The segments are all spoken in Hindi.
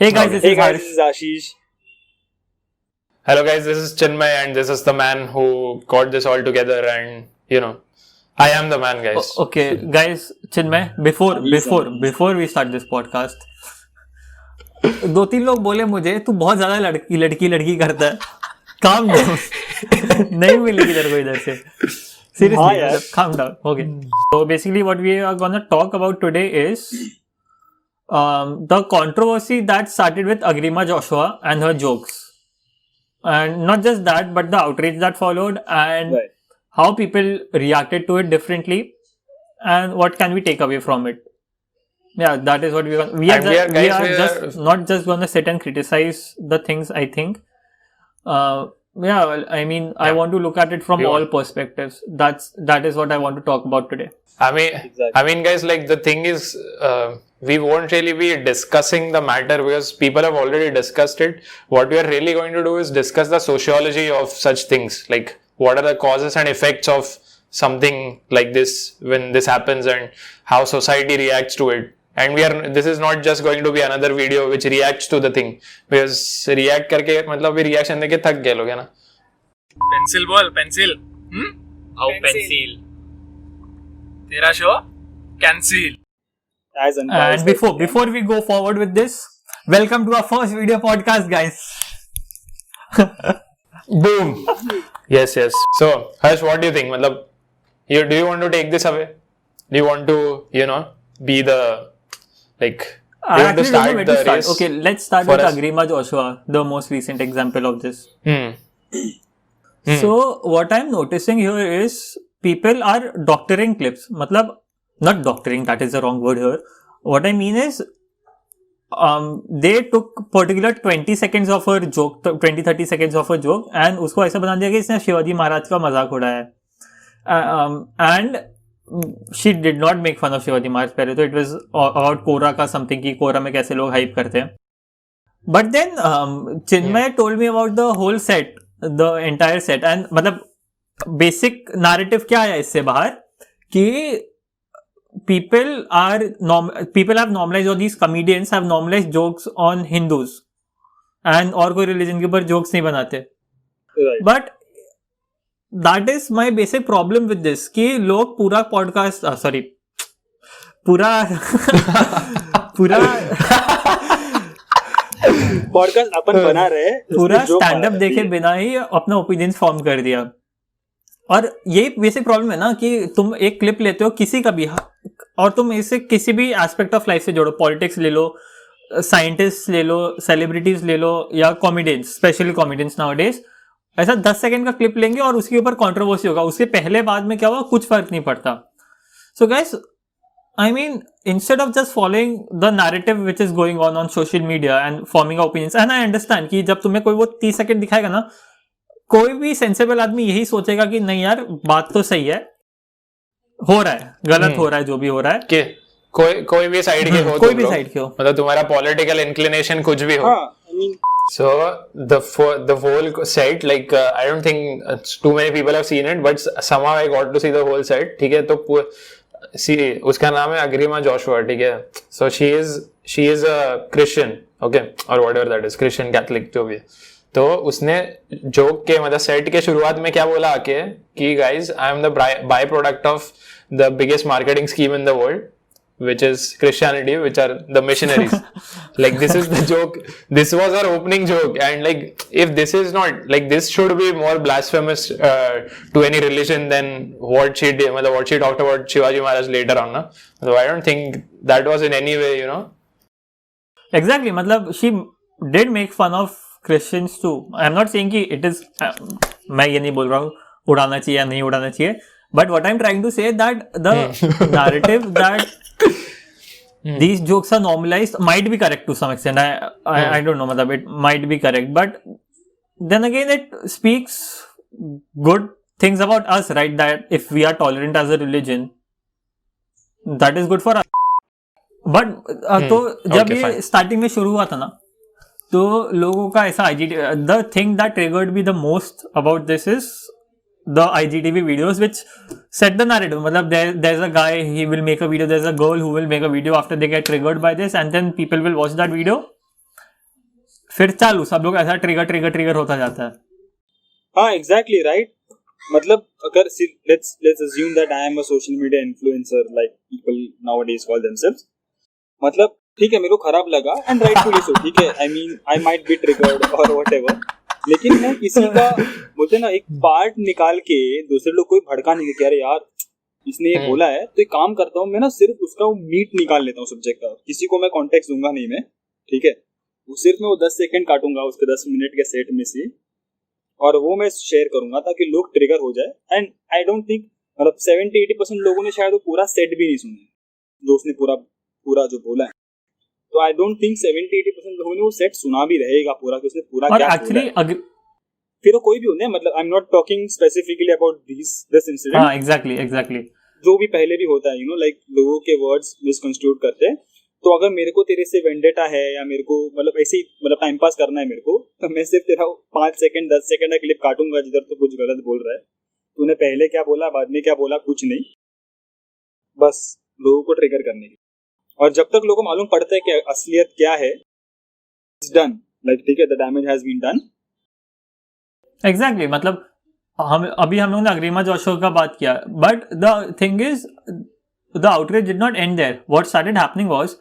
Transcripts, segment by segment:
Hey guys, Okay. this Hey is guys, Harsh. this is Ashish. Hello guys, this is Chinmay and this is the man who got this all together and I am the man, guys. Okay, guys, Chinmay, before we start this podcast, 2-3 लोग बोले मुझे तू बहुत ज्यादा लड़की करता है. Calm down. नहीं मिलेगी तेरे को इधर से. Seriously, हाँ यार. calm down. Okay. So basically, what we are gonna talk about today is the controversy that started with Agrima Joshua and her jokes. And not just that, but the outrage that followed and Right. how people reacted to it differently and what can we take away from it. Yeah, that is what we are not just going to sit and criticize the things, I think. I want to look at it from all perspectives. That is what I want to talk about today. I mean, guys, like the thing is, we won't really be discussing the matter because people have already discussed it. What we are really going to do is discuss the sociology of such things, like what are the causes and effects of something like this when this happens and how society reacts to it. And this is not just going to be another video which reacts to the thing, because react करके मतलब भी reaction देके थक गए लोग है ना. पेंसिल बोल पेंसिल आओ पेंसिल तेरा show cancel. And before we go forward with this, welcome to our first video podcast, guys. Boom. Yes. So Harsh, what do you think? मतलब do you want to take this away? Do you want to be the like? Do you want to start the race? Okay, let's start with Agrima Joshua, the most recent example of this. So what I'm noticing here is people are doctoring clips. मतलब not doctoring, that is the wrong word here. What I mean is they took particular 20 seconds of her joke, 20-30 seconds of her joke and उसको ऐसा बना दिया कि इसने शिवाजी महाराज का मजाक उड़ाया है. And she did not make fun of Shivaji Maharaj पहले तो it was about कोरा का something कि कोरा में कैसे लोग hype करते हैं. But then Chinmay told me about the whole set, the entire set, and मतलब basic narrative क्या है इससे बाहर कि people have normalized, or these comedians have normalized jokes on Hindus and और कोई religion के ऊपर jokes नहीं बनाते. Right. But that is my basic problem with this कि लोग पूरा podcast पॉडकास्ट अपन बना रहे हैं, पूरा स्टैंड अप देखे बिना ही अपना ओपिनियंस फॉर्म कर दिया. और ये बेसिक प्रॉब्लम है ना कि तुम एक क्लिप लेते हो किसी का भी और तुम इसे किसी भी एस्पेक्ट ऑफ लाइफ से जोड़ो. पॉलिटिक्स ले लो, साइंटिस्ट ले लो, सेलिब्रिटीज ले लो या कॉमेडियंस, स्पेशली कॉमेडियंस नाउअडेज. ऐसा 10 सेकंड का क्लिप लेंगे और उसके ऊपर कंट्रोवर्सी होगा. उसके पहले बाद में क्या हुआ कुछ फर्क नहीं पड़ता. So guys, I mean, instead of just following the narrative which is going on social media and forming opinions, and I understand कि जब तुम्हें कोई वो 30 सेकंड दिखाएगा ना, कोई भी सेंसेबल आदमी यही सोचेगा कि नहीं यार बात तो सही है, हो रहा है, गलत हो रहा है जो भी हो रहा है कि कोई भी साइड के हो, कोई भी साइड के हो, मतलब तुम्हारा पॉलिटिकल इंक्लिनेशन कुछ भी हो. So the whole set, like I don't think too many people have seen it, but somehow I got to see the whole set. ठीक है, तो उसका नाम है अग्रिमा जोशुआ. ठीक है, so she is a Christian, okay, or whatever that is, Christian, Catholic जो भी है. तो उसने जोक के मतलब सेट के शुरुआत में क्या बोला आके कि guys, I am the byproduct of the biggest marketing scheme in the world, which is Christianity, which are the missionaries. Like this is the joke. This was our opening joke, and like if this is not like this should be more blasphemous to any religion than what she did, what she talked about Shivaji Maharaj later on. Na? So I don't think that was in any way, Exactly. मतलब she did make fun of Christians too. I'm not saying कि it is. मैं ये नहीं बोल रहा हूँ उड़ाना चाहिए या नहीं उड़ाना चाहिए. But what I'm trying to say that the narrative that these jokes are normalized might be correct to some extent. I don't know, matlab it might be correct, but then again it speaks good things about us, right? That if we are tolerant as a religion, that is good for us. But तो जब ये starting में शुरू हुआ था ना, तो लोगों का ऐसा the thing that triggered me the most about this is the IGTV videos which set the narrative. मतलब there's a guy, he will make a video, there's a girl who will make a video after they get triggered by this, and then people will watch that video फिर चालू सब लोग ऐसा ट्रिगर होता जाता है. हाँ एग्जैक्टली राइट. मतलब अगर let's assume that I am a social media influencer like people nowadays call themselves. मतलब ठीक है मेरे को खराब लगा एंड राइटफुली सो, ठीक है. आई mean I might be triggered और व्हाटएवर, लेकिन मैं किसी का बोलते ना एक पार्ट निकाल के दूसरे लोग कोई भड़का नहीं कि अरे यार इसने ये बोला है, तो एक काम करता हूँ मैं ना सिर्फ उसका वो मीट निकाल लेता हूँ सब्जेक्ट का. किसी को मैं कॉन्टेक्स्ट दूंगा नहीं मैं, ठीक है. वो सिर्फ मैं वो 10 सेकंड काटूंगा उसके 10 मिनट के सेट में से और वो मैं शेयर करूंगा ताकि लोग ट्रिगर हो जाए. एंड आई डोंट थिंक मतलब 70-80% लोगों ने शायद वो पूरा सेट भी नहीं सुना जो उसने पूरा जो बोला है. तो आई डोंट थिंक 70-80% लोगों ने वो सेट सुना भी रहेगा पूरा कि उसने पूरा क्या बोला है. फिर वो कोई भी होने मतलब I am not talking specifically about this incident. हाँ एग्जैक्टली जो भी पहले भी होता है यू नो लाइक लोगों के वर्ड्स मिसकंस्ट्रूड करते हैं. तो अगर मेरे को तेरे से वेंडेटा है या मेरे को मतलब ऐसे ही मतलब टाइम पास करना है मेरे को, तो मैं सिर्फ तेरा 5 सेकंड 10 सेकंड का क्लिप काटूंगा जिधर तो कुछ गलत बोल रहा है. तूने पहले क्या बोला बाद में क्या बोला कुछ नहीं, बस लोगों को ट्रिगर करने की. और जब तक लोगों को मालूम पड़ता है कि असलियत क्या है, इट्स डन लाइक ठीक है the damage has been done. Exactly मतलब हम लोगों ने अग्रिमा जोशुआ का बात किया, but the thing is the outreach did not end there. What started happening was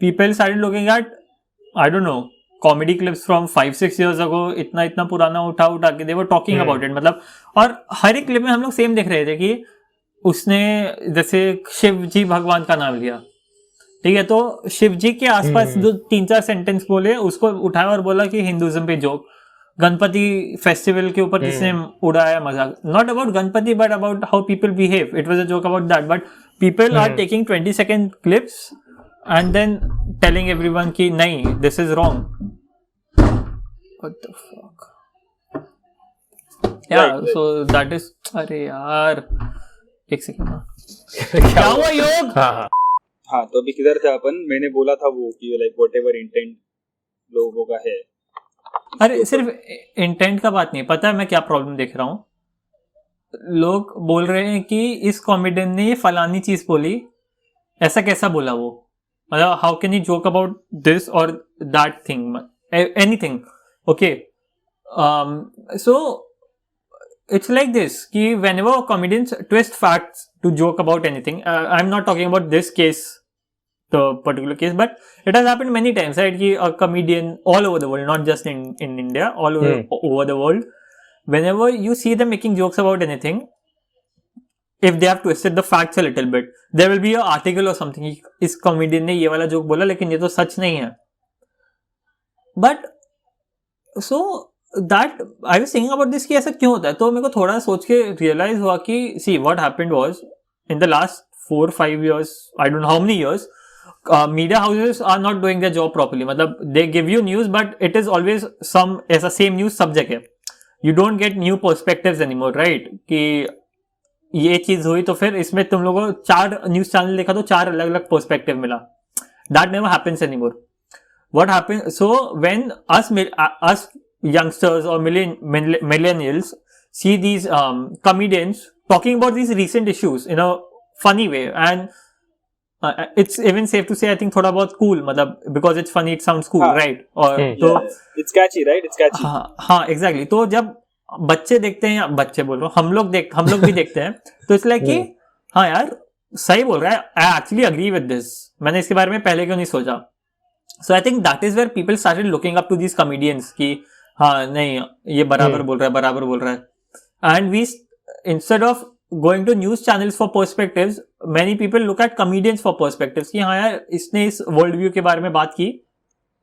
people started looking at, I don't know, comedy clips from 5-6 years ago, इतना पुराना उठा के they were talking about it. मतलब और हर एक क्लिप में हम लोग सेम देख रहे थे कि उसने जैसे शिव जी भगवान का नाम लिया, ठीक है, तो शिव जी के आसपास जो 3-4 सेंटेंस बोले उसको उठाया और बोला कि हिंदुइज्म पे जोक. गणपति फेस्टिवल के ऊपर किसने उड़ाया मजाक, not about Ganpati but about how people behave. It was a joke about that, but people are taking 20 second clips and then telling everyone ki nahi this is wrong. What the fuck. Yeah, right. So that is अरे यार एक सेकंड क्या हुआ योग. हाँ तो अभी किधर थे अपन. मैंने बोला था वो कि लाइक व्हाटएवर इंटेंट लोगों का है. अरे सिर्फ इंटेंट का बात नहीं, पता है मैं क्या प्रॉब्लम देख रहा हूँ. लोग बोल रहे हैं कि इस कॉमेडियन ने ये फलानी चीज बोली, ऐसा कैसा बोला वो, मतलब how can you joke about this or that thing, anything, okay. So it's like this कि whenever comedians twist facts to joke about anything, I'm not talking about this case, the particular case, but it has happened many times, right, कि a comedian all over the world, not just in India, all over the world, whenever you see them making jokes about anything, if they have twisted the facts a little bit, there will be an article or something, इस comedian ने ये वाला joke बोला लेकिन ये तो सच नहीं है. But so that I was thinking about this कि ऐसा क्यों होता है. तो मेरे को थोड़ा सोच के realize हुआ कि see what happened was in the last 4-5 years, I don't know how many years, media houses are not doing their job properly. मतलब they give you news but it is always some ऐसा same news subject है. You don't get new perspectives anymore, right? कि ये चीज हुई तो फिर इसमें तुम लोगों को 4 न्यूज चैनल देखा तो 4 अलग अलग पर्सपेक्टिव मिला. That never happens anymore. What happens, so when us youngsters or millennials see these comedians talking about these recent issues in a funny way, and it's even safe to say I think थोड़ा बहुत cool, मतलब because it's funny it sounds cool, right? और तो it's catchy, right? It's catchy. हाँ exactly. तो जब बच्चे देखते हैं, या बच्चे बोल रहा हूँ, हम लोग भी देखते हैं, तो इसलिए कि हाँ यार सही बोल रहा है, I actually agree with this, मैंने इसके बारे में पहले क्यों नहीं सोचा. So I think that is where people started looking up to these comedians कि हाँ नहीं ये बराबर बोल रहा है. And we instead of going to news channels for perspectives, many people look at comedians for perspectives कि हाँ यार इसने इस वर्ल्ड व्यू के बारे में बात की,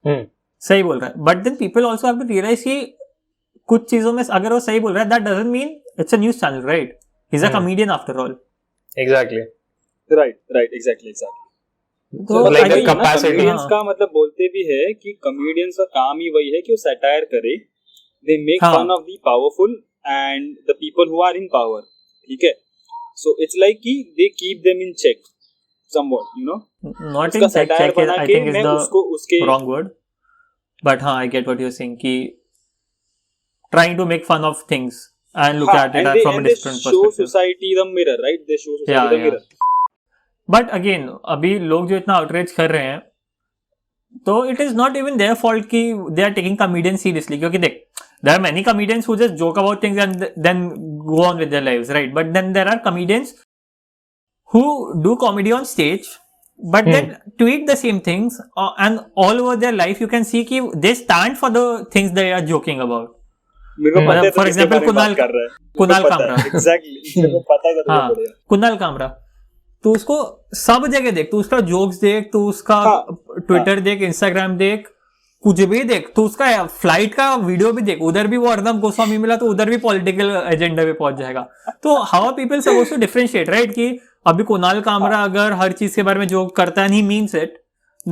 सही बोल रहा है. But then people also have to realise कि कुछ चीजों में अगर वो सही बोल रहा है, that doesn't mean it's a news channel, right? He's a comedian after all. Exactly. Right, exactly. तो like the capacity. Comedians का मतलब बोलते भी है कि comedians का काम ही वही है कि वो satire करे. They make fun of the powerful and the people who are in power. ठीक है? So it's like कि they keep them in check somewhat, you know? Not in check, I think is the wrong word. But हाँ, I get what you're saying कि trying to make fun of things and look at it from a different perspective. They show society the mirror, right? They show society the mirror. But again, अभी लोग जो इतना outrage कर रहे हैं, तो it is not even their fault कि they are taking comedians seriously. क्योंकि देख, there are many comedians who just joke about things and then go on with their lives, right? But then there are comedians who do comedy on stage, but then tweet the same things, and all over their life you can see कि they stand for the things they are joking about. मेरे को पता है For example, Kunal Kamra. Exactly. मेरे को पता है हाँ, कुणाल कामरा. तू उसको सब जगह देख, तू उसका जोक्स देख, तू उसका ट्विटर देख, इंस्टाग्राम देख, कुछ भी देख, तू उसका फ्लाइट का वीडियो भी देख, उधर भी वो अर्नब गोस्वामी मिला तो उधर भी पॉलिटिकल एजेंडा पे पहुंच जाएगा. तो how are people suppose to differentiate, right? कि अभी कुणाल कामरा अगर हर चीज के बारे में जोक करता है and he means it,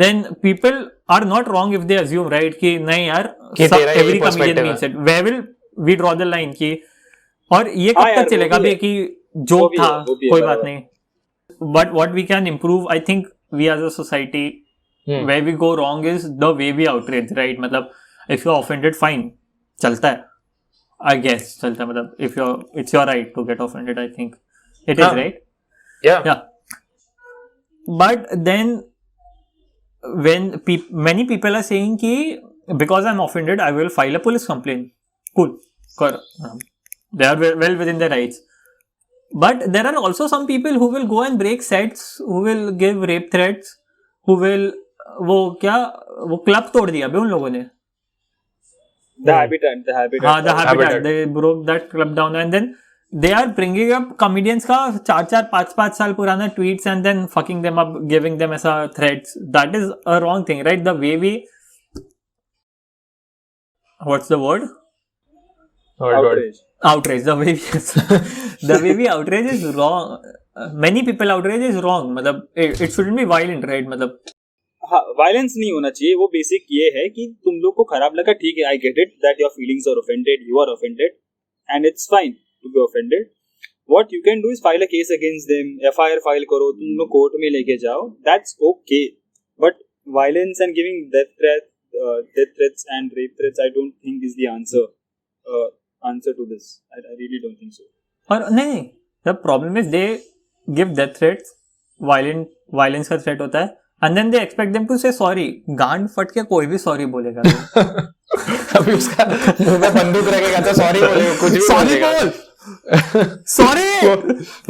then people are not wrong if they assume, right? कि नहीं यार, every comedian means it. Where will we draw the line? कि और ये कब तक चलेगा भी कि जोक था, कोई बात नहीं. But what we can improve, I think we as a society, where we go wrong is the way we outrage, right? मतलब if you're offended, fine, चलता है. I guess चलता है, मतलब if it's your right to get offended, I think it is, right? Yeah. But then when many people are saying कि because I'm offended, I will file a police complaint. Cool. They are well within their rights. But there are also some people who will go and break sets, who will give rape threats, who will वो क्लब तोड़ दिया अभी उन लोगों ने. The Habitat. हाँ, the Habitat. They broke that club down and then they are bringing up comedians का 4-5 साल पुराना tweets and then fucking them up, giving them ऐसा threats. That is a wrong thing, right? The way we, what's the word? Outrage. The way we outrage is wrong. Many people outrage is wrong. मतलब it shouldn't be violent, right? मतलब हाँ, वायलेंस नहीं होना चाहिए. वो बेसिक ये है कि तुम लोग को खराब लगा, ठीक है, I get it that your feelings are offended, you are offended and it's fine to be offended. What you can do is file a case against them, FIR file करो, तुम लोग कोर्ट में लेके जाओ, that's okay. But violence and giving death threats and rape threats I don't think is the answer to this. I really don't think so. और नहीं, the problem is they give death threats, violence का threat होता है, and then they expect them to say sorry. गांड फट के कोई भी sorry बोलेगा. अभी उसका मुंह में बंदूक रखेगा तो sorry बोलेगा, कुछ भी बोलेगा. Sorry.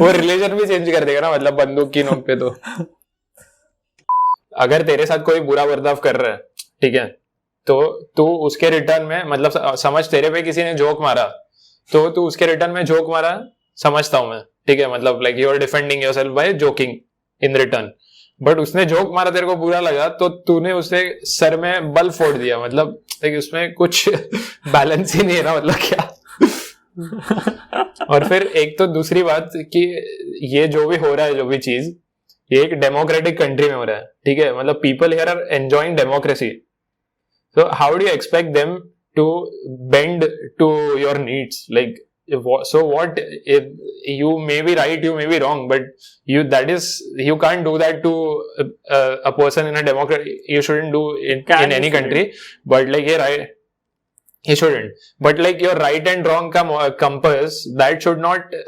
वो रिलेशन भी चेंज कर देगा ना, मतलब बंदूक की नोक पे. तो अगर तेरे साथ कोई बुरा बर्ताव कर रहा है, ठीक है, तो तू उसके रिटर्न में, मतलब समझ तेरे पे किसी ने जोक मारा, तो तू उसके रिटर्न में जोक मारा, समझता हूं मैं, ठीक है, मतलब like you are defending yourself by joking in return. But उसने जोक मारा, तेरे को बुरा लगा, तो तूने उसे सर में बल फोड़ दिया. मतलब लाइक उसमें कुछ बैलेंस ही नहीं है ना, मतलब क्या. और फिर एक तो दूसरी बात कि ये जो भी हो रहा है, जो भी चीज, ये एक डेमोक्रेटिक कंट्री में हो रहा है, ठीक है, मतलब people here are enjoying democracy. So how do you expect them to bend to your needs? Like, so what if you may be right, you may be wrong, but you can't do that to a person in a democracy. You shouldn't do it in any country. But like he shouldn't. But like your right and wrong compass, that should not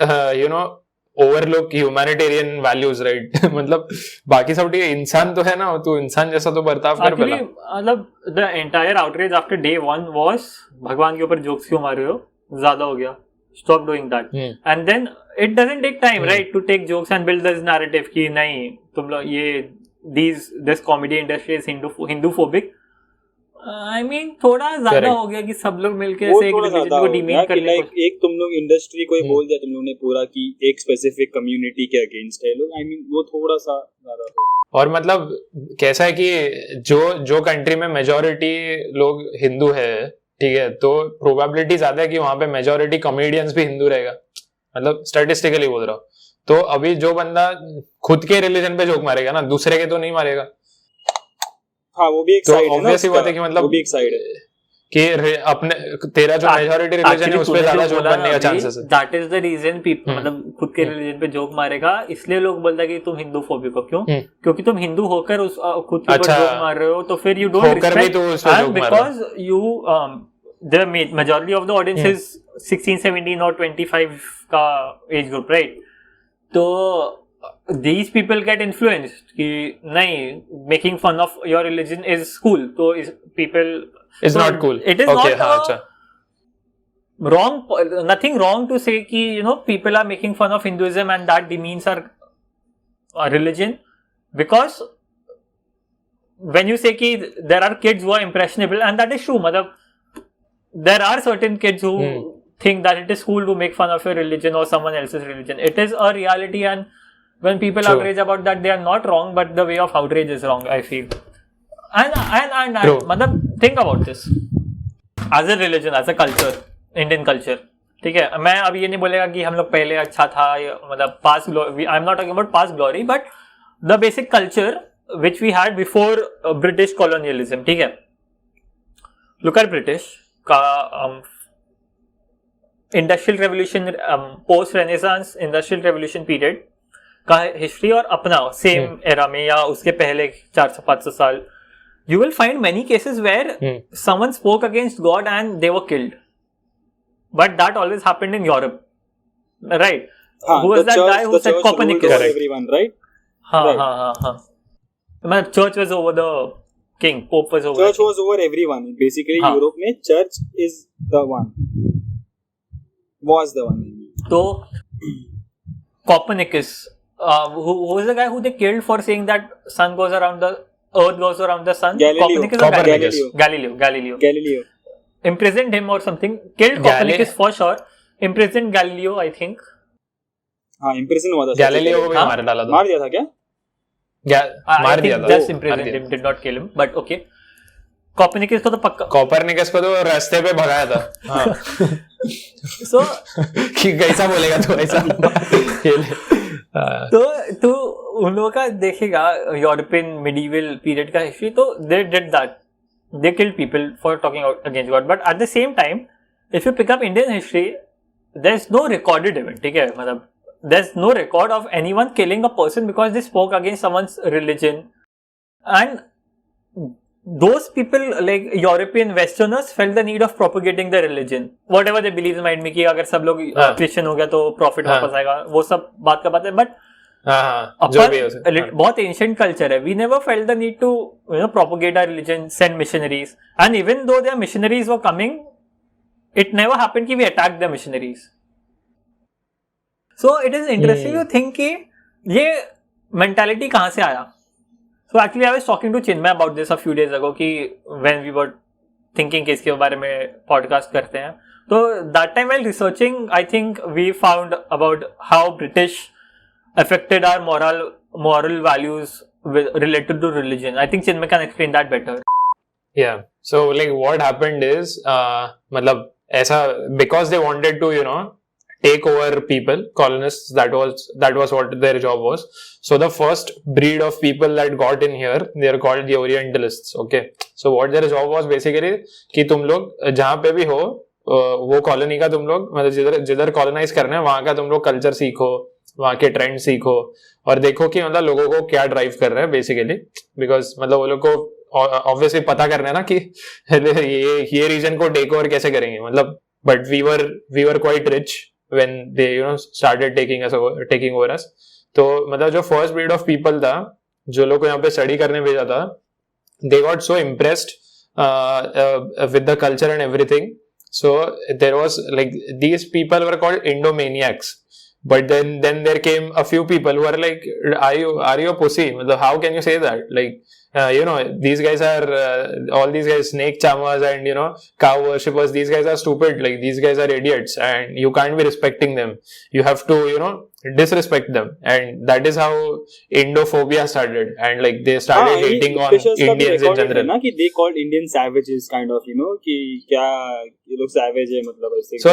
overlook humanitarian values, right? मतलब बाकी सब ठीक है, इंसान तो है ना, तो इंसान जैसा तो बर्ताव कर. पहला मतलब the entire outrage after day one was भगवान के ऊपर जोक्स क्यों मार रहे हो, ज्यादा हो गया, stop doing that. And then it doesn't take time, right, to take jokes and build this narrative कि नहीं तुम लोग ये this comedy industry is Hinduphobic. I mean थोड़ा ज्यादा हो गया कि सब लोग मिलके ऐसे एक रिलीजन को डिमेन करने को. एक तुम लोग इंडस्ट्री को ही बोल दिया तुम लोग ने पूरा कि एक स्पेसिफिक कम्युनिटी के अगेंस्ट है लोग. आई मीन वो थोड़ा सा ज्यादा. और मतलब कैसा है कि जो कंट्री में मेजॉरिटी लोग हिंदू है, ठीक है, तो प्रोबेबिलिटी ज्यादा है कि वहां पे मेजॉरिटी कॉमेडियंस भी हिंदू रहेगा. मतलब स्टैटिस्टिकली बोल रहा हूँ. तो अभी जो बंदा खुद के रिलीजन पे जोक मारेगा ना, दूसरे के तो नहीं मारेगा. हाँ, वो भी एक साइड है ना. ऑब्वियस बात है कि मतलब वो भी एक साइड है कि अपने तेरा जो मेजॉरिटी रिलीजन है उस पे ज्यादा जोक बनने का चांसेस है. That is the reason people मतलब खुद के रिलीजन पे जोक मारेगा, इसलिए लोग बोलते हैं कि तुम हिंदू फोबिक हो. क्यों? क्योंकि तुम हिंदू होकर उस खुद के ऊपर जोक मार रहे हो, तो फिर you don't respect because you the majority of the audience is 16, 17 और 25 का एज ग्रुप, राइट? तो these people get influenced कि नहीं, making fun of your religion is cool, so is people It's not cool. It is Okay, not हाँ, अच्छा. wrong, nothing wrong to say कि people are making fun of Hinduism and that demeans our religion, because when you say कि there are kids who are impressionable, and that is true, मतलब there are certain kids who think that it is cool to make fun of your religion or someone else's religion. It is a reality, and when people True. outrage about that, they are not wrong, but the way of outrage is wrong, I feel. And True. मतलब think about this as a religion, as a culture, Indian culture. ठीक है, मैं अब ये नहीं बोलेगा कि हम लोग पहले अच्छा था, मतलब past glory. I am not talking about past glory, but the basic culture which we had before British colonialism. ठीक है, look at British का industrial revolution, post renaissance industrial revolution period का हिस्ट्री और अपना सेम एरा में या उसके पहले 400-500 साल, you will find many cases where someone spoke against God and they were killed. But that always happened in Europe, right? Who was that guy who said Copernicus? Everyone, right? हाँ. Church was over the king, Pope was over. Church was over everyone. Basically, Europe में church is the one. Was the one. So, Copernicus, who was the guy who they killed for saying that sun goes around the earth goes around the sun? Copernicus. Galileo. Imprisoned him or something. Killed Copernicus for sure. Imprisoned Galileo, I think. हाँ, imprisoned हुआ था. Galileo को भी मार डाला था. मार दिया था क्या? मार दिया था. Just imprisoned him, did not kill him. But okay. Copernicus को तो पक्का. Copernicus को तो रास्ते पे भगाया था. हाँ. So. कि कैसा बोलेगा तू ऐसा? तो उन लोगों का देखेगा यूरोपियन मिडीवल पीरियड का हिस्ट्री, तो they did that. They killed people for talking out against God. But at the same time, if you pick up Indian history, there's no recorded event. ठीक है, मतलब there's no record of anyone killing a person because they spoke against someone's religion. And those people, like European Westerners, felt the need of propagating their religion. Whatever they believe might be कि अगर सब लोग Christian हो गया तो profit वापस आएगा, वो सब बात का बात है. But बहुत ancient culture है. We never felt the need to propagate our religion, send missionaries. And even though their missionaries were coming, it never happened कि we attacked the missionaries. So it is interesting to think कि ये mentality कहाँ से आया. So actually I was talking to Chinmay about this a few days ago कि when we were thinking कि इसके बारे में podcast करते हैं. So that time while researching, I think we found about how British affected our moral values related to religion. I think Chinmay can explain that better. Yeah. So like what happened is, मतलब ऐसा because they wanted to take over people, colonists. That was what their job was. So the first breed of people that got in here, they are called the Orientalists. Okay. So what their job was basically कि तुम लोग जहाँ पे भी हो वो कॉलोनी का तुम लोग मतलब जिधर कॉलोनाइज करना है वहाँ का तुम लोग कल्चर सीखो, वहाँ के ट्रेंड सीखो और देखो कि मतलब लोगों को क्या ड्राइव कर रहा है बेसिकली. बिकॉज मतलब वो लोग को ऑब्वियसली पता करना है ना कि ये रीजन को टेक ओवर कैसे करेंगे. मतलब but we were quite rich when they started taking over us. तो मतलब जो first breed of people था जो लोग को यहाँ पे study करने भेजा था, they got so impressed with the culture and everything. So there was like these people were called Indomaniacs. But then there came a few people who are like, are you a pussy? How can you say that? Like these guys are all these guys snake charmers and cow worshippers. These guys are stupid. Like these guys are idiots, and you can't be respecting them. You have to disrespect them, and that is how Indophobia started. And like they started hating on Indians in general. ना कि they called Indian savages kind of कि क्या ये लोग savage है मतलब ऐसे. So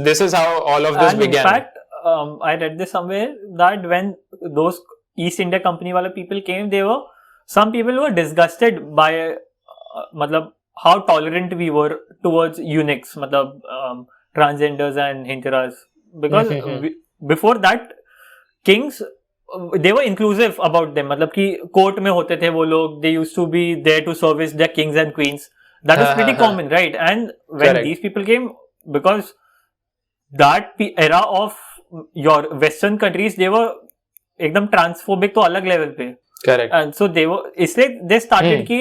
this is how all of this began. In fact, I read this somewhere that when those East India Company wala people came, some people were disgusted by matlab how tolerant we were towards eunuchs, matlab transgenders and hinteras, because before that kings they were inclusive about them. matlab ki court mein hote the wo log, they used to be there to service their kings and queens. That was pretty common, right? And when these people came, because that era of your Western countries, they were एकदम ट्रांसफोबिक तो अलग लेवल पे. Correct. And so they were, इसलिए they started कि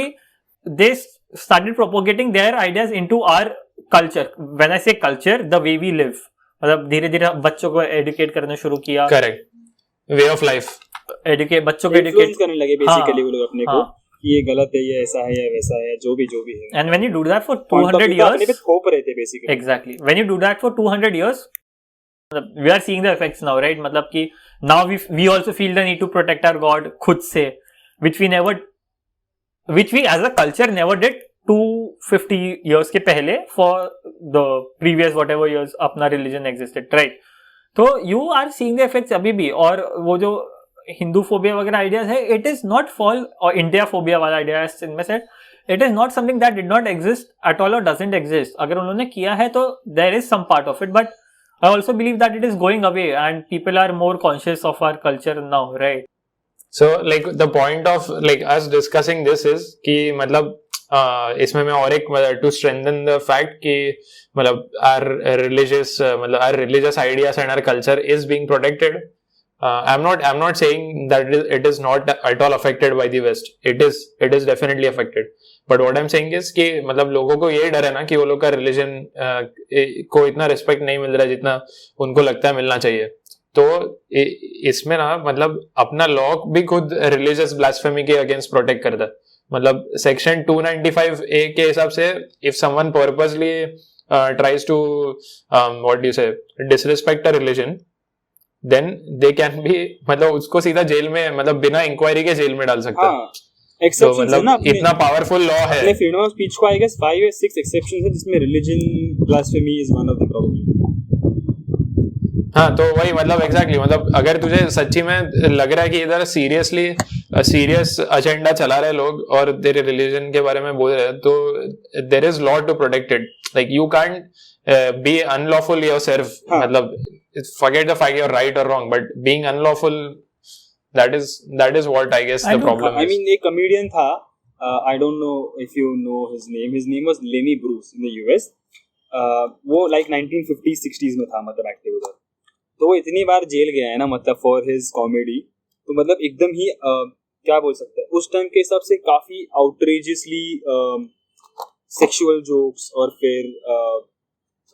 they started propagating their ideas into our culture. When I say culture, the way we live. मतलब धीरे धीरे बच्चों को एडुकेट करना शुरू किया. करेक्ट. Way of life. बच्चों को एडुकेट करने लगे बेसिकली वो लोग अपने को कि ये गलत है, ये ऐसा है, ये वैसा है, जो भी है. And when you do that for 200 years, अपने पे थोप रहे थे basically. Exactly. When you do that for 200 years, we are seeing the effects now, right? मतलब कि now we also feel the need to protect our God खुद से, which we as a culture never did 250 years के पहले for the previous whatever years अपना religion existed, right? तो you are seeing the effects अभी भी. और वो जो हिंदू फोबिया वगैरह आइडियाज है, इट इज नॉट फॉल, और इंडिया फोबिया वाला आइडिया इनमें से, it is not something that did not exist at all और डजंट एग्जिस्ट. अगर उन्होंने किया है तो there is some part of it, but I also believe that it is going away and people are more conscious of our culture now, right? So like the point of like us discussing this is कि मतलब इसमें मैं और एक to strengthen the fact कि मतलब our religious ideas and our culture is being protected. I'm not saying that it is not at all affected by the West. It is definitely affected. But what I'm saying is कि मतलब लोगों को ये डर है ना कि वो लोग का religion को इतना respect नहीं मिल रहा है जितना उनको लगता है मिलना चाहिए. तो इसमें ना मतलब अपना लॉ भी खुद रिलीजियस ब्लास्फेमी के अगेंस्ट प्रोटेक्ट करता है. मतलब सेक्शन 295A के हिसाब से if someone purposely tries to what do you say disrespect a religion, then they can be, मतलब उसको सीधा जेल में, मतलब बिना इंक्वायरी के जेल में डाल सकते हैं. एक्सेप्शंस है ना, इतना पावरफुल लॉ है. अपने फ्रीडम ऑफ स्पीच को आई गेस 5 या 6 एक्सेप्शंस है जिसमें religion blasphemy is one of the problem. हाँ, तो वही मतलब एग्जैक्टली मतलब अगर तुझे सच्ची में लग रहा है कि इधर सीरियस एजेंडा चला रहे लोग और तेरे रिलीजन के बारे में बोल रहे हैं, तो there is law to protect it. Like you can't be unlawful yourself. मतलब forget the fact you're right or wrong, but being unlawful, that is what I guess the problem is. I mean, एक comedian था, I don't know if you know his name. His name was Lenny Bruce in the US. वो like 1950s 60s में था, मतलब एक्टिव उधर. तो वो इतनी बार जेल गया है ना, मतलब for his comedy. तो मतलब एकदम ही क्या बोल सकते हैं, उस टाइम के हिसाब से काफी outrageously sexual jokes और फिर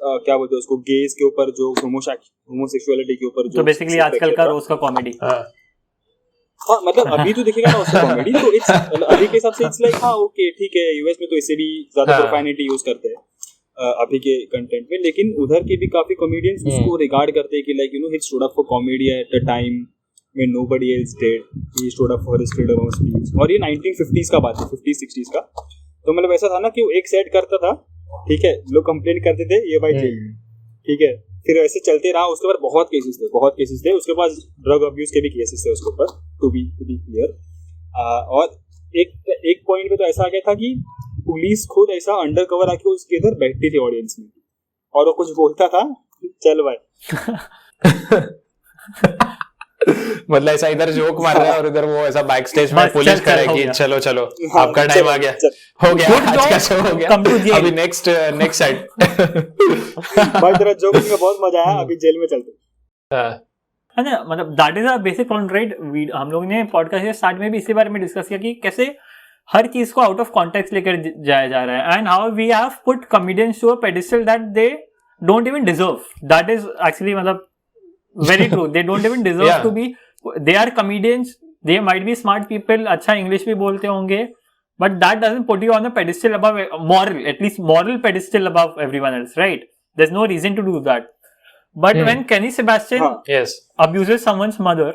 क्या बोलते हैं उसको, गेज के ऊपर जो होमोसेक्सुअलिटी के ऊपर, तो बेसिकली आजकल का रोज का कॉमेडी. हाँ मतलब अभी तो दिखेगा ना उसका कॉमेडी, तो इट्स अभी के हिसाब से इट्स लाइक हाँ ओके ठीक है, यूएस में तो इससे भी ज्यादा प्रोफानिटी यूज करते हैं अभी के कंटेंट में, लेकिन उधर के भी काफी कॉमेडियंस उसको रिगार्ड करते हैं कि like you know he stood up for comedy at a time when nobody else did. He stood up for his freedom of speech. और ये 1950s का बात है, 50s 60s का. तो मतलब ऐसा था ना कि वो एक सेट करता था, ठीक है, लोग कंप्लेंट करते थे ये भाई जेल, ठीक है, फिर ऐसे चलते रहा. उसके बाद बहुत केसेस थे. उसके पास ड्रग अब्यूज के भी केसेस थे उसके ऊपर, टू बी क्लियर. और एक पॉइंट पे तो ऐसा आ गया था कि पुलिस खुद ऐसा अंडर कवर आके उसके इधर बैठती थी ऑडियंस में, और वो कुछ बोलता था, चल भाई मतलब ऐसा इधर जोक मार रहा है और इधर वो ऐसा बैक स्टेज में पुलिस करे कि चलो आपका टाइम आ गया, हो गया, आज का शो हो गया, अभी नेक्स्ट सेट. भाई तेरा जोक में बहुत मजा आया, अभी जेल में चलते. है ना, मतलब that is a basic point, right? हम लोग ने पॉडकास्ट के स्टार्ट में भी इसी बारे में डिस्कस किया कि कैसे हर चीज को आउट ऑफ कॉन्टेक्स्ट लेकर जाया जा रहा है, and how we have put comedians to a pedestal that they don't even deserve. That is actually मतलब very true. They don't even deserve to be. They are comedians. They might be smart people. अच्छा English भी बोलते होंगे, but that doesn't put you on a pedestal above at least moral pedestal above everyone else, right? There's no reason to do that. But when Kenny Sebastian abuses someone's mother,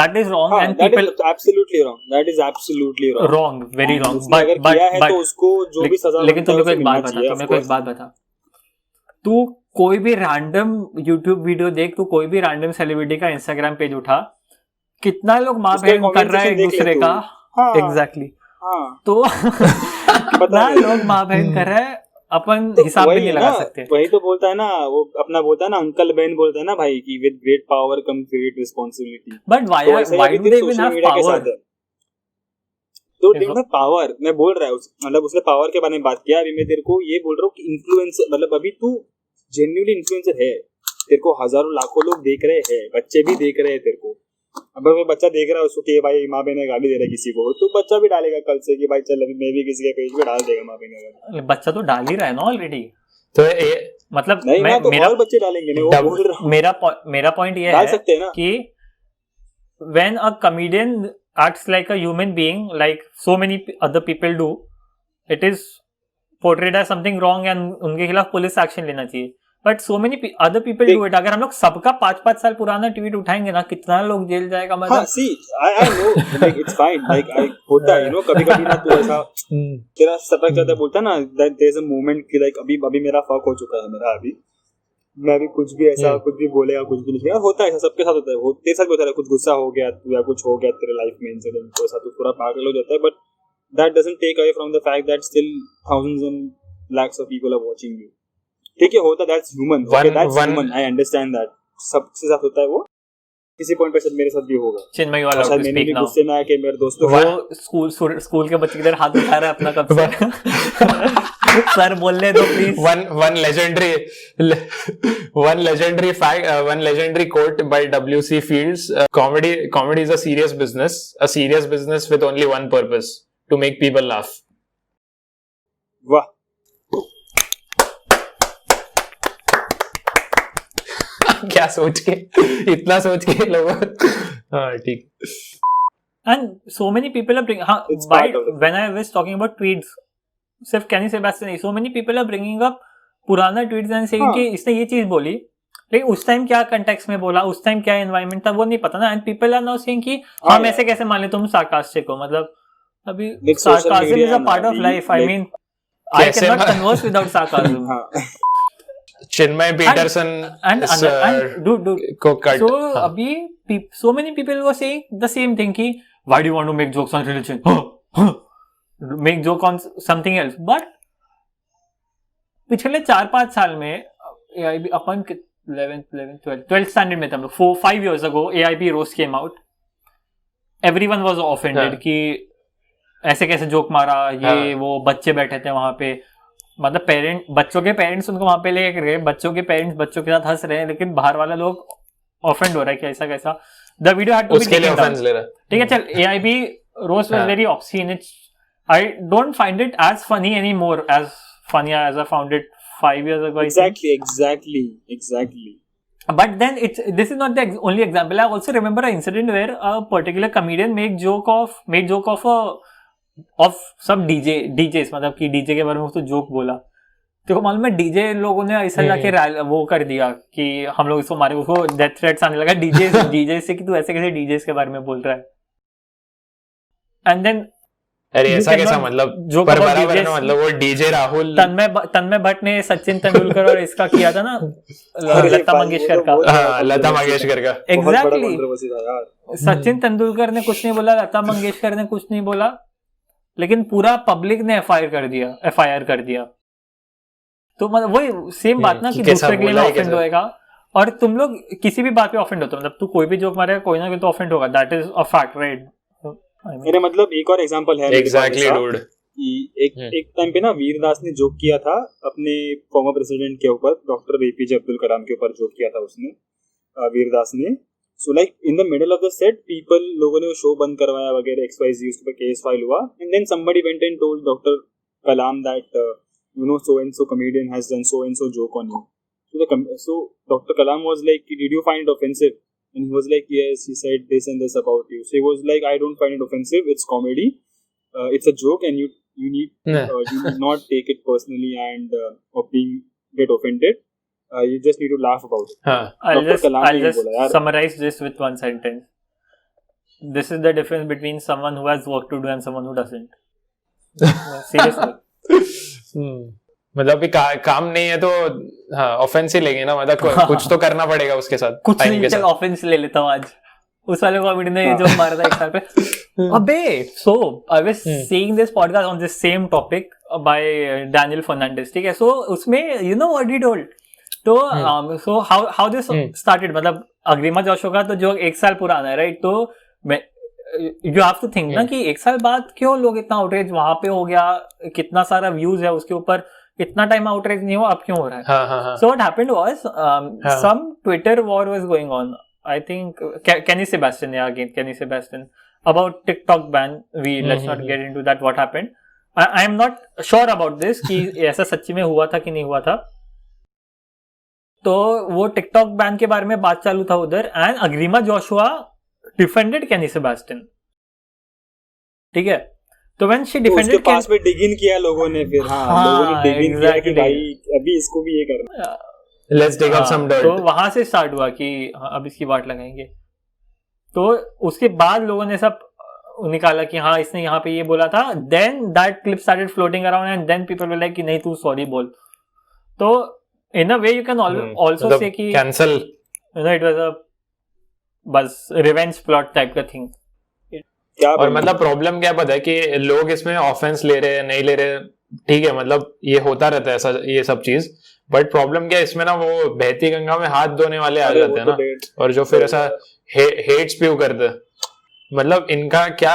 that is wrong, and that people is absolutely wrong. That is absolutely wrong. Wrong, very wrong. But किया है तो उसको जो भी सजा. लेकिन तुम मेरे को एक बात बता. तू कोई भी रैंडम YouTube वीडियो देख, तू कोई भी रैंडम सेलिब्रिटी का Instagram पेज उठा, कितना लोग माँ बहन कर रहा है एक दूसरे का. एग्जैक्टली. तो कितना लोग माँ बहन कर रहा है, अपन हिसाब भी नहीं लगा सकते. वही तो बोलता है ना, वो अपना बोलता है ना, अंकल बहन बोलता है ना भाई, कि with great power come great responsibility. But why do they even have power? तो देखो पावर, मैं बोल रहा हूँ, मतलब उसने पावर के बारे में बात किया. अभी मैं तेरे को ये बोल रहा हूँ कि इन्फ्लुएंसर, मतलब अभी तू जेन्युइनली इन्फ्लुएंसर है, तेरे को हजारों लाखों लोग देख रहे हैं, बच्चे भी देख रहे हैं तेरे को, अगर वो बच्चा देख रहा है उसको कि भाई माँ बहन ने गाली दे रहा है किसी को, तो बच्चा भी डालेगा कल से कि भाई चल अभी मैं भी किसी के पेज पे डाल देगा माँ बहन ने गाली। बच्चा तो डाल ही रहा है ना ऑलरेडी। तो मतलब नहीं ना, तो और बच्चे डालेंगे नहीं, वो बोल रहा हूँ। मेरा पॉइंट ये डाल है सकते हैं ना कि when a comedian acts like a human being, like so many other people do, it is portrayed as something wrong and उनके खिलाफ पुलिस एक्शन लेना चाहिए। But so many other people do it. अगर हम लोग सबका 5-5 साल पुराना ट्वीट उठाएंगे ना, कितना लोग जेल जाएगा। मतलब हाँ, see, I know, like it's fine, like I होता है, you know, कभी-कभी ना तू ऐसा तेरा सटक जाता है, बोलता ना that there's a moment कि like अभी मेरा fuck हो चुका है, मेरा अभी मैं अभी कुछ भी ऐसा कुछ भी बोलेगा, कुछ भी नहीं होता है, ऐसा सबके साथ होता है। वो तेरे साथ भी होता है, कुछ गुस्सा हो गया या कुछ हो गया तेरे लाइफ में इंसिडेंट, तो ऐसा तो पूरा पागल हो जाता है। But that doesn't take away from the fact that still thousands and lakhs of people are watching you. ठीक है, होता, that's human, okay, that's human, I understand that, सबके साथ होता है वो, किसी पॉइंट पे शायद मेरे साथ भी होगा। चिन्मय वाला शायद मैंने भी गुस्से में आके मेरे दोस्तों वो स्कूल के बच्चे की तरह हाथ उठा रहा है अपना कब से सर बोलने दो please. one legendary quote by W.C. Fields, comedy is a serious business with only one purpose, to make people laugh. वाह, क्या सोच के, इतना सोच के लोगों। हाँ ठीक। And so many people are bringing, when I was talking about tweets, सिर्फ कैनी सेबास्टियन नहीं, so many people are bringing up पुराना tweets and saying कि इसने ये चीज बोली, लेकिन उस टाइम क्या कंटेक्स्ट में बोला, उस टाइम क्या एनवायरनमेंट था, वो नहीं पता ना। And people are now saying कि हम ऐसे कैसे मान ले तुम सार्कास्टिक हो। मतलब अभी sarcasm is a part of life. I mean I can not converse without sarcasm. Chinmay Peterson को कट। So अभी so many people were saying the same thing कि why do you want to make jokes on religion? Make joke on something else. But पिछले 4-5 साल में अपन 12th standard में थे हम लोग, 4-5 years ago AIB roast came out. Everyone was offended कि ऐसे कैसे जोक मारा, ये वो बच्चे बैठे थे वहां पे, मतलब बच्चों के पेरेंट्स उनको वहां पे ले गए, बच्चों के पेरेंट्स बच्चों के साथ हंस रहे हैं, लेकिन बाहर वाला लोग ऑफेंड हो रहा है कि ऐसा कैसा। The video had to be taken down. ठीक है, चल AIB roast was very obscene. It's I don't find it as funny any more as funny as I found it 5 years ago. Exactly. But then this is not the only example. I also remember an incident where a particular comedian made joke of some DJs, मतलब कि DJ के बारे में उसको जोक बोला। तो मालूम है DJ लोगों ने ऐसा जाके वो कर दिया कि हम लोग इसको मारे, उसको डेथ थ्रेट्स आने लगा DJ से कि तू ऐसे कैसे DJs के बारे में बोल रहा है। एंड देन अरे ऐसा कैसा, मतलब जो पर बराबर है ना, मतलब वो DJ राहुल तन्मय भट्ट ने सचिन तेंदुलकर और इसका किया था ना, लता मंगेशकर का। लता मंगेशकर का एग्जैक्टली। सचिन तेंदुलकर ने कुछ नहीं बोला, लता मंगेशकर ने कुछ नहीं बोला, लेकिन पूरा पब्लिक ने FIR कर दिया। तो मतलब वही सेम बात ना कि दूसरे के लिए ऑफेंड होएगा, और तुम लोग किसी भी बात पे ऑफेंड होते हो, मतलब तू कोई भी जोक मारेगा कोई ना कोई तो ऑफेंड होगा, that is a fact, right. मेरे मतलब एक और एग्जांपल है एग्जैक्टली डूड। एक टाइम पे ना वीरदास ने जोक किया था अपने फॉर्मर प्रेसिडेंट के ऊपर, डॉक्टर APJ अब्दुल कलाम के ऊपर जोक किया था उसने, वीरदास ने। So like in the middle of the set, लोगों ने वो शो बंद करवाया वगैरह, XYZ, उसके ऊपर केस फाइल हुआ, and then somebody went and told Dr. Kalam that so and so comedian has done so and so joke on you. So Dr. Kalam was like, did you find it offensive? And he was like, yes, he said this and this about you. So he was like, I don't find it offensive, it's comedy, it's a joke, and you need not take it personally and get offended. You just need to laugh about it. I'll just summarize this with one sentence. This is the difference between someone who has work to do and someone who doesn't. Seriously. मतलब काम नहीं है तो ऑफेंस ही लेंगे ना, मतलब कुछ तो करना पड़ेगा उसके साथ। कुछ नहीं, चल ऑफेंस ले लेता हूँ आज। उस वाले कॉमेडी ने जो मारा था एक साल पे। अबे, so I was seeing this podcast on this same topic by Daniel Fernandez, ठीक है। So उसमें you know what he told? तो so how this started, मतलब अग्रिमा जोशो का तो जो 1 साल पुराना है, राइट। तो you have to think ना कि 1 साल बाद क्यों लोग इतना आउटरीच वहां पे हो गया, कितना सारा व्यूज है उसके ऊपर, इतना टाइम आउटरीच नहीं हो, अब क्यों हो रहा है। So what happened was some Twitter war was going on I think Kenny Sebastian, yeah, again Kenny Sebastian, about TikTok ban. Let's not get into that. What happened? I am not sure about this कि ऐसा सच्ची में हुआ था कि नहीं हुआ था. तो वो टिकटॉक बैन के बारे में बात चालू था उधर, एंड अग्रिमा जोशुआ डिफेंडेड केनी सेबास्टियन. ठीक है, तो व्हेन शी डिफेंडेड उसके पास में डिग इन किया लोगों ने, फिर लोगों ने डिग इन किया कि भाई अभी इसको भी ये करना, let's dig up some dirt. तो वहां से स्टार्ट हुआ कि अब इसकी वाट लगाएंगे. तो उसके बाद लोगों ने सब निकाला कि हाँ इसने यहाँ पे ये बोला था. Then that clip started floating around and then people were like कि नहीं तू सॉरी बोल. तो in a way you can also say कि cancel, you know, it was a बस रिवेंज प्लॉट टाइप का थिंग. और मतलब प्रॉब्लम क्या पता है कि लोग इसमें ऑफेंस ले रहे हैं नहीं ले रहे, ठीक है, मतलब ये होता रहता है ऐसा, ये सब चीज. बट प्रॉब्लम क्या है इसमें ना, वो बहती गंगा में हाथ धोने वाले आ जाते हैं ना, और जो फिर ऐसा हेट स्प्यू करते. मतलब इनका क्या,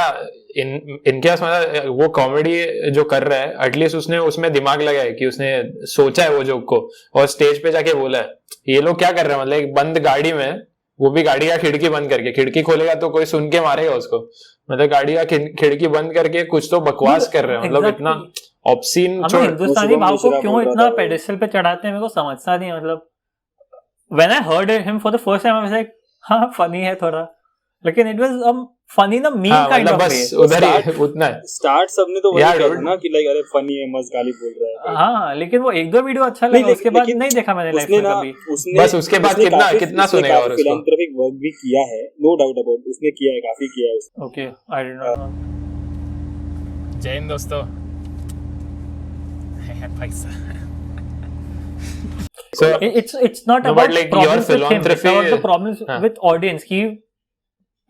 इनके मतलब वो कॉमेडी जो कर रहा है, एटलीस्ट उसने उसमें दिमाग लगाया है कि उसने सोचा है वो जोक को और स्टेज पे जाके बोला है. ये लोग क्या कर रहे हैं, मतलब एक बंद गाड़ी में, वो भी गाड़ी का खिड़की बंद करके, खिड़की खोलेगा तो कोई सुन के मारेगा उसको, मतलब गाड़ी का खिड़की बंद करके कुछ तो बकवास कर रहे हैं. मतलब इतना ऑब्सीन. हिंदुस्तानी भाव को क्यों इतना पेडेस्टल पे चढ़ाते हैं मेरे को समझता नहीं. मतलब when I heard him for the first time I was like हाँ फनी है थोड़ा, लेकिन इट वाज फनी ना मीम काइंड ऑफ वे. उधर ही उतना है. स्टार्ट सबने तो वही किया ना कि लाइक अरे फनी है, मस्त गाली बोल रहा है. हाँ, लेकिन वो एक दो वीडियो अच्छा लगा, उसके बाद नहीं देखा मैंने लाइफ में कभी. बस उसके बाद कितना सुनेगा. और उसको फिलैंथ्रोपिक वर्क भी किया है, नो डाउट अबाउट, उसने किया है, काफी किया है उसने. Okay, I did not know. जय हिंद दोस्तों. पैसा. So it's not no, about but like problems your with him, it's philanthropy, about the problems with audience की.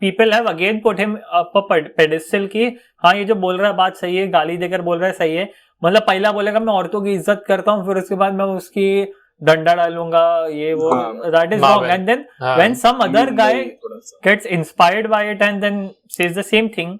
People have again put him up a pedestal की हाँ ये जो बोल रहा है बात सही है, गाली देकर बोल रहा है सही है. मतलब पहला बोलेगा मैं औरतों की इज्जत करता हूँ, फिर उसके बाद मैं उसकी डंडा डालूंगा, ये वो. That is wrong. And then when some other guy gets inspired by it and then says the same thing.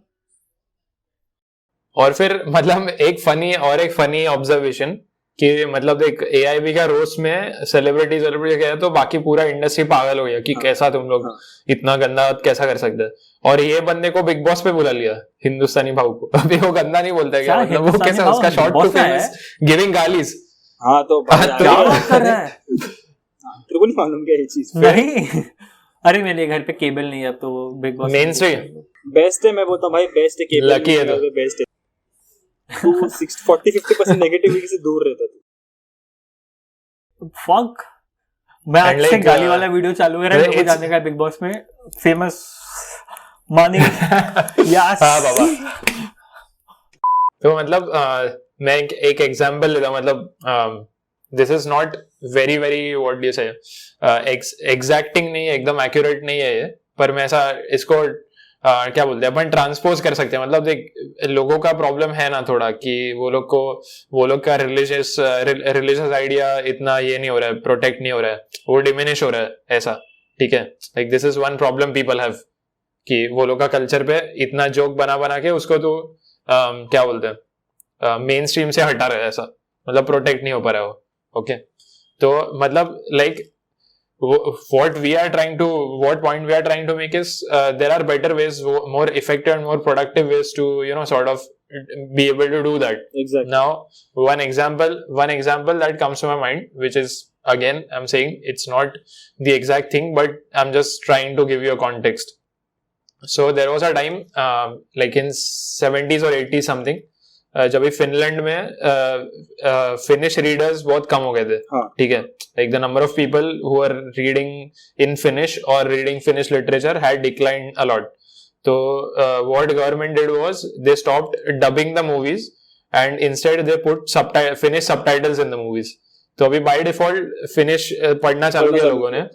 और फिर मतलब एक फनी ऑब्जर्वेशन कि मतलब एक AIB का रोस्ट में सेलिब्रिटी गया तो बाकी पूरा इंडस्ट्री पागल हो गया कि कैसा तुम लोग इतना गंदा कैसा कर सकते हैं. और ये बंदे को बिग बॉस पे बुला लिया हिंदुस्तानी भाव को. अभी वो गंदा नहीं बोलता है क्या, मतलब वो कैसा उसका शॉर्ट टू फेमस गिविंग गालीज. हाँ तो क्या बात कर रहा है, तेरे को नहीं मालूम क्या ये चीज? नहीं अरे मेरे घर पे केबल नहीं है अब, तो big boss main stream best है. मैं बोलता हूँ भाई बेस्ट है, केबल लकी है तो बेस्ट है. 40-50% नेगेटिविटी से दूर रहता था. फक, मैं आज से गाली वाला वीडियो चालू है मेरे को जाने का बिग बॉस में. फेमस मानी यस. हां बाबा. तो मतलब मैं एक एग्जांपल लेता हूं. मतलब this is not very what do you से एग्जैक्टिंग नहीं है, एकदम एक्यूरेट नहीं है ये, पर मैं ऐसा इसको क्या बोलते हैं अपन ट्रांसपोज कर सकते हैं. मतलब देख लोगों का प्रॉब्लम है ना थोड़ा कि वो लोग का रिलीजियस आइडिया इतना ये नहीं हो रहा है, प्रोटेक्ट नहीं हो रहा है, वो डिमिनिश हो रहा है ऐसा. ठीक है, like this is one problem people have कि वो लोग का कल्चर पे इतना जोक बना के उसको तो क्या बोलते हैं मेन स्ट्रीम से हटा रहा है ऐसा, मतलब प्रोटेक्ट नहीं हो पा रहा है वो. ओके, तो मतलब like what point we are trying to make is there are better ways, more effective and more productive ways to sort of be able to do that. Exactly. Now one example that comes to my mind, which is again I'm saying it's not the exact thing, but I'm just trying to give you a context. So there was a time like in 70s or 80s something, जब फिनलैंड में फिनिश रीडर्स बहुत कम हो गए थे. ठीक है, like the number of people who are reading in Finnish और reading Finnish literature had declined a lot. तो what government did was they stopped dubbing the movies and instead they put Finnish subtitles in the movies. तो अभी बाय डिफॉल्ट फिनिश पढ़ना चालू किया लोगों ने.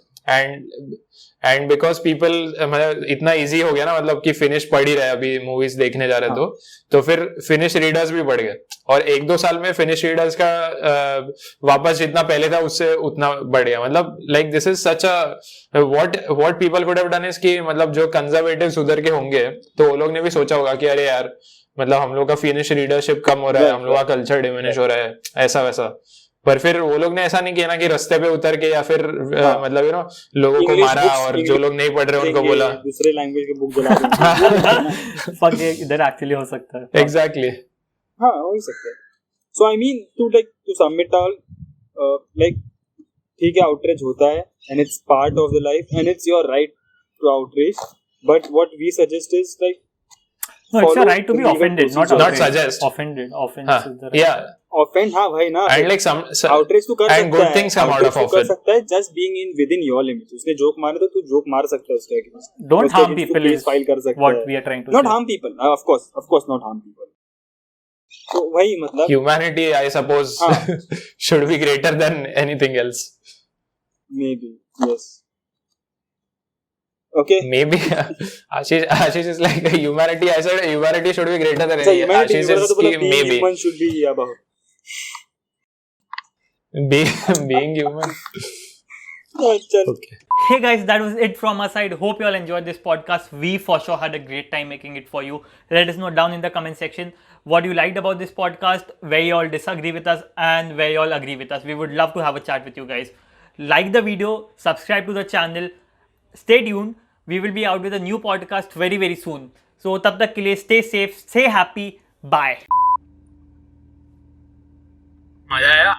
एंड बिकॉज पीपल मतलब इतना इजी हो गया ना, मतलब कि फिनिश पढ़ ही रहे अभी मूवीज देखने जा रहे तो फिर फिनिश रीडर्स भी बढ़ गए. और 1-2 साल में फिनिश रीडर्स का वापस जितना पहले था उससे उतना बढ़ गया. मतलब like this is such a what people could have done is कि मतलब जो कंजर्वेटिव्स उधर के होंगे तो वो लोग ने भी सोचा होगा कि अरे यार मतलब हम लोग का फिनिश रीडरशिप कम हो रहा है, हम लोग का कल्चर डिमिनिश हो रहा है, ऐसा वैसा. पर फिर वो लोग ने ऐसा नहीं किया ना कि रास्ते पे उतर के या फिर मतलब यू नो लोगों को English मारा books, और English जो लोग नहीं पढ़ रहे उनको बोला दूसरे लैंग्वेज के बुक जला देंगे फक ये इधर एक्चुअली हो सकता है. एग्जैक्टली हाँ हो ही सकता है. So I mean to submit all like ठीक है आउटरीच होता है and it's part of the life and it's your right to outreach but what we suggest is like No, it's your follow right to the be legal offended, not procedure. Not outraged. suggest. Offended. Offense is the right. yeah offend हाँ भाई ना and like some आउटरीच तू कर सकता है and good things come out of outrage तू कर offense. सकता है just being in with in your limits. उसने जोक मारा तो तू जोक मार सकता है उसके against. Don't harm people is file कर सकता what है. we are trying to Not say. harm people. Of course not harm people. तो वही मतलब humanity I suppose should be greater than anything else. maybe yes. Okay. Maybe Ashish is like humanity. I said humanity should be greater than So anything. humanity Ashish is is being maybe human should be above. being human. चल. Okay. Hey guys, that was it from our side. Hope you all enjoyed this podcast. We for sure had a great time making it for you. Let us know down in the comment section what you liked about this podcast, where you all disagree with us and where you all agree with us. We would love to have a chat with you guys. Like the video, subscribe to the channel. Stay tuned. We will be out with a new podcast very very soon. So tab tak ke liye stay safe, stay happy. Bye. मजा आया